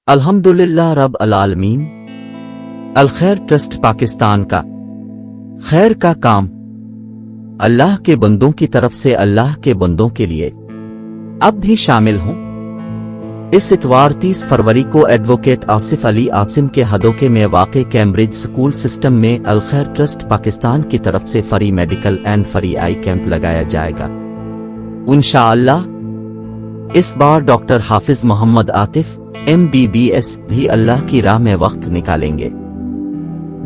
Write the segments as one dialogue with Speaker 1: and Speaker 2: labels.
Speaker 1: अल्हम्दुलिल्लाह रब अल आलमीन। अलखैर ट्रस्ट पाकिस्तान का खैर का काम अल्लाह के बंदों की तरफ से अल्लाह के बंदों के लिए। अब भी शामिल हूं। इस इतवार 30 फरवरी को एडवोकेट आसिफ अली आसिम के हदोके में वाक़े कैम्ब्रिज स्कूल सिस्टम में अलखैर ट्रस्ट पाकिस्तान की तरफ से free medical and free I camp लगाया जाएगा इंशाअल्लाह। इस बार डॉक्टर हाफिज मोहम्मद आतिफ MBBS भी अल्लाह की राह में वक्त निकालेंगे।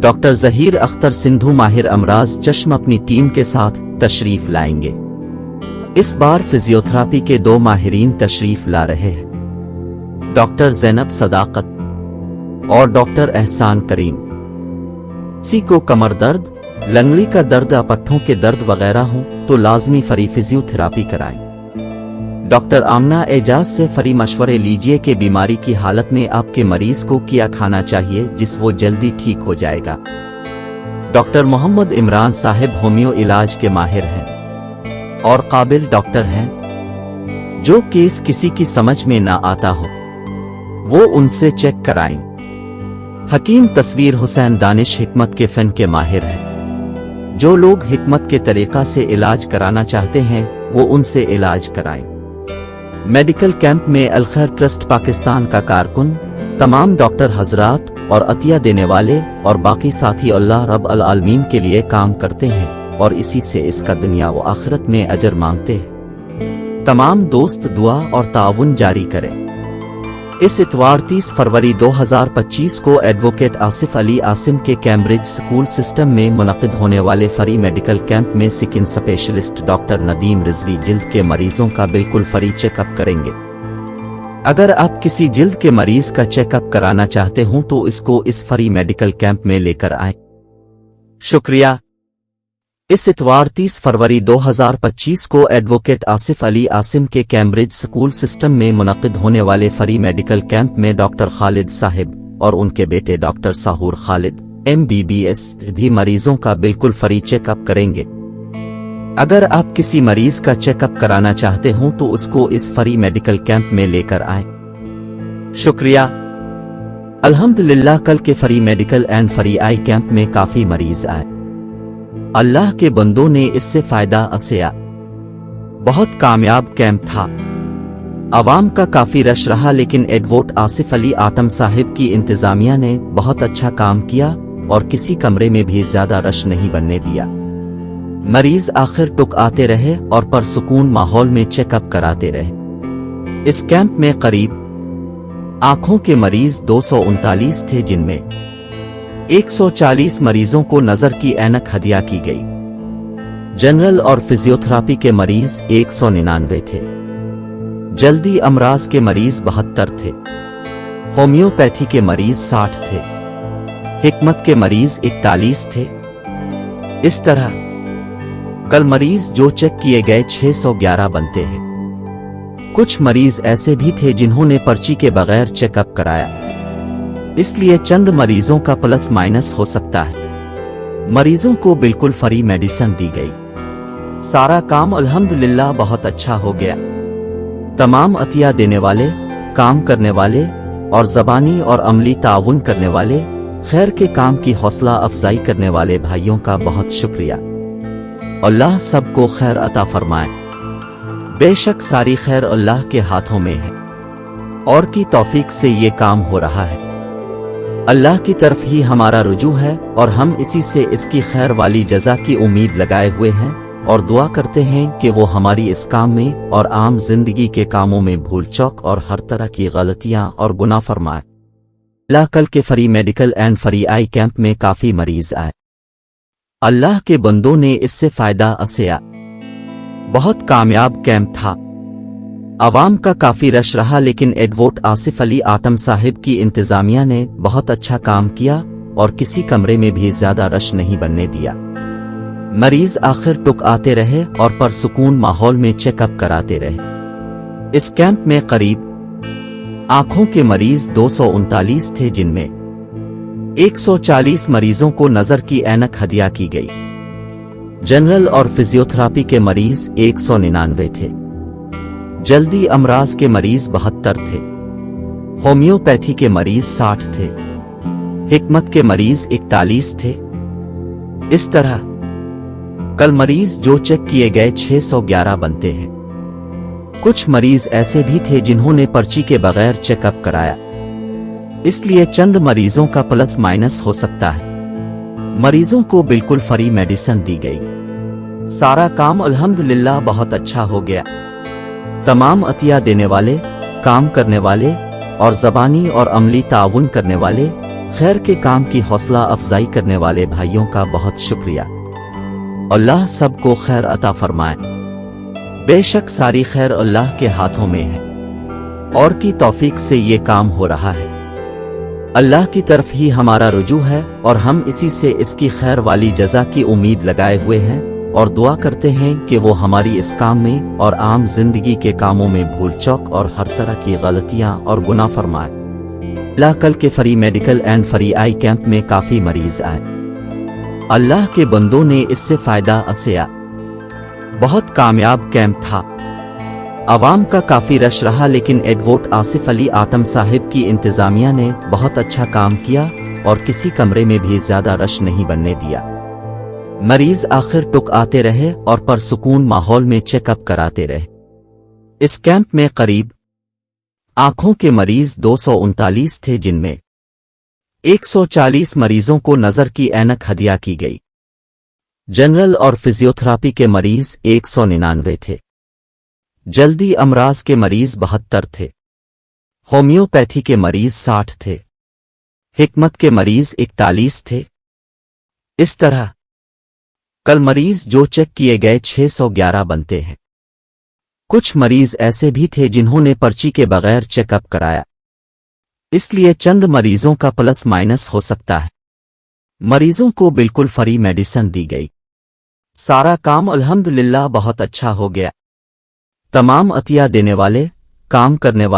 Speaker 1: डॉक्टर जहीर अख्तर सिंधु माहिर अमराज चश्म अपनी टीम के साथ तशरीफ लाएंगे। इस बार फिजियोथेरापी के 2 माहिरीन तशरीफ ला रहे हैं, डॉक्टर ज़ैनब सदाकत और डॉक्टर एहसान करीम। किसी को कमर दर्द, लंगड़ी का दर्द, पट्ठों के दर्द वगैरह हो तो लाजमी फ्री फिजियोथेरापी कराएं। डॉक्टर आमना एजाज से फ्री मशवरे लीजिए कि बीमारी की हालत में आपके मरीज को क्या खाना चाहिए जिस वो जल्दी ठीक हो जाएगा। डॉक्टर मोहम्मद इमरान साहिब होमियो इलाज के माहिर हैं और काबिल डॉक्टर हैं। जो केस किसी की समझ में ना आता हो वो उनसे चेक कराएं। हकीम तस्वीर हुसैन दानिश हिकमत के फन के माहिर हैं। जो लोग हिकमत के तरीका से इलाज कराना चाहते हैं वो उनसे इलाज कराएं। मेडिकल कैंप में अलखैर ट्रस्ट पाकिस्तान का कारकुन, तमाम डॉक्टर हजरात और अतिया देने वाले और बाकी साथी अल्लाह रब अल आलमीन के लिए काम करते हैं और इसी से इसका दुनिया व आखिरत में अजर मांगते हैं। तमाम दोस्त दुआ और ताउन जारी करें। इस इतवार 30 फरवरी 2025 को एडवोकेट आसिफ अली आसिम के कैम्ब्रिज स्कूल सिस्टम में मुनक़िद होने वाले फ्री मेडिकल कैंप में skin specialist doctor Nadeem Rizvi जिल्द के मरीजों का बिल्कुल फ्री चेकअप करेंगे। अगर आप किसी जिल्द के मरीज का चेकअप कराना चाहते हो तो इसको इस फ्री मेडिकल कैंप में लेकर आएं। शुक्रिया। इस इतवार 30 फरवरी 2025 को एडवोकेट आसिफ अली आसिम के कैम्ब्रिज स्कूल सिस्टम में मुनक़िद होने वाले फ्री मेडिकल कैंप में डॉक्टर खालिद साहिब और उनके बेटे डॉक्टर साहूर खालिद MBBS भी मरीजों का बिल्कुल फ्री चेकअप करेंगे। अगर आप किसी मरीज का चेकअप कराना चाहते हो तो उसको इस फ्री मेडिकल कैंप में लेकर आएं। शुक्रिया। अल्हम्दुलिल्लाह कल के free medical and free I camp में काफी मरीज आए। अल्लाह के बंदों ने इससे फायदा असिया। बहुत कामयाब कैंप था। आवाम का काफी रश रहा, लेकिन एडवोकेट आसिफ अली आटम साहिब की इंतजामिया ने बहुत अच्छा काम किया और किसी कमरे में भी ज्यादा रश नहीं बनने दिया। मरीज आखिर टुक आते रहे और परसुकून माहौल में चेकअप कराते रहे। इस कैंप में करीब आंखों के मरीज 239 थे, जिनमें 140 मरीजों को नजर की ऐनक हदिया की गई। जनरल और फिजियोथेरापी के मरीज 199 थे। जल्दी अमराज के मरीज 72 थे। होम्योपैथी के मरीज 60 थे। हिकमत के मरीज 41 थे। इस तरह कल मरीज जो चेक किए गए 611 बनते हैं। कुछ मरीज ऐसे भी थे जिन्होंने पर्ची के बगैर चेकअप कराया, इसलिए चंद मरीजों का प्लस माइनस हो सकता है। मरीजों को बिल्कुल फ्री मेडिसिन दी गई। सारा काम अल्हम्दुलिल्लाह बहुत अच्छा हो गया। तमाम अतिया देने वाले, काम करने वाले और ज़बानी और अमली ताउन करने वाले, खैर के काम की हौसला अफजाई करने वाले भाइयों का बहुत शुक्रिया। अल्लाह सबको खैर अता फरमाए। बेशक सारी खैर अल्लाह के हाथों में है और की तौफीक से ये काम हो रहा है। अल्लाह की तरफ ही हमारा रुजू है और हम इसी से इसकी खैर वाली जज़ा की उम्मीद लगाए हुए हैं और दुआ करते हैं कि वो हमारी इस काम में और आम जिंदगी के कामों में भूल चौक और हर तरह की गलतियां और गुनाह फरमाए। अल्लाह कल के free medical and free I camp में काफी मरीज आए। अल्लाह के बंदों ने इससे फायदा असिया। बहुत कामयाब कैंप था। आवाम का काफी रश रहा, लेकिन एडवोकेट आसिफ अली आटम साहिब की इंतजामिया ने बहुत अच्छा काम किया और किसी कमरे में भी ज्यादा रश नहीं बनने दिया। मरीज आखिर टुक आते रहे और परसुकून माहौल में चेकअप कराते रहे। इस कैंप में करीब आंखों के मरीज 239 थे, जिनमें 140 मरीजों को नजर की ऐनक हदिया की गई। जनरल और फिजियोथेरापी के मरीज 199 थे। जल्दी अमराज के मरीज 72 थे। होम्योपैथी के मरीज 60 थे, हिकमत के मरीज 41 थे। इस तरह कल मरीज जो चेक किए गए 611 बनते हैं। कुछ मरीज ऐसे भी थे जिन्होंने पर्ची के बगैर चेकअप कराया, इसलिए चंद मरीजों का प्लस माइनस हो सकता है। मरीजों को बिल्कुल फ्री मेडिसिन दी गई। सारा काम अल्हम्दुलिल्लाह बहुत अच्छा हो गया। तमाम अतिया देने वाले, काम करने वाले और ज़बानी और अमली ताउन करने वाले, खैर के काम की हौसला अफजाई करने वाले भाइयों का बहुत शुक्रिया। अल्लाह सबको खैर अता फरमाए। बेशक सारी खैर अल्लाह के हाथों में है और की तौफीक से ये काम हो रहा है। अल्लाह की तरफ ही हमारा रुजू है और हम इसी से इसकी खैर वाली जज़ा की उम्मीद लगाए हुए हैं और दुआ करते हैं कि वो हमारी इस काम में और आम जिंदगी के कामों में भूल चौक और हर तरह की गलतियां और गुनाह फरमाए। अल्लाह कल के free medical and free I camp में काफी मरीज आए। अल्लाह के बंदों ने इससे फायदा असिया। बहुत कामयाब कैंप था। आवाम का काफी रश रहा, लेकिन एडवोट आसिफ अली आटम साहिब की इंतजामिया ने बहुत अच्छा काम किया और किसी कमरे में भी ज्यादा रश नहीं बनने दिया। मरीज आखिर टुक आते रहे और परसुकून माहौल में चेकअप कराते रहे। इस कैंप में करीब आंखों के मरीज 239 थे, जिनमें 140 मरीजों को नजर की ऐनक हदिया की गई। जनरल और फिजियोथेरापी के मरीज 199 थे। जल्दी अमराज के मरीज 72 थे। होम्योपैथी के मरीज 60 थे। हिकमत के मरीज 41 थे। इस तरह कल मरीज जो चेक किए गए 611 बनते हैं। कुछ मरीज ऐसे भी थे जिन्होंने पर्ची के बगैर चेकअप कराया, इसलिए चंद मरीजों का प्लस माइनस हो सकता है। मरीजों को बिल्कुल फ्री मेडिसिन दी गई। सारा काम अल्हम्दुलिल्लाह बहुत अच्छा हो गया। तमाम अतिया देने वाले, काम करने वाले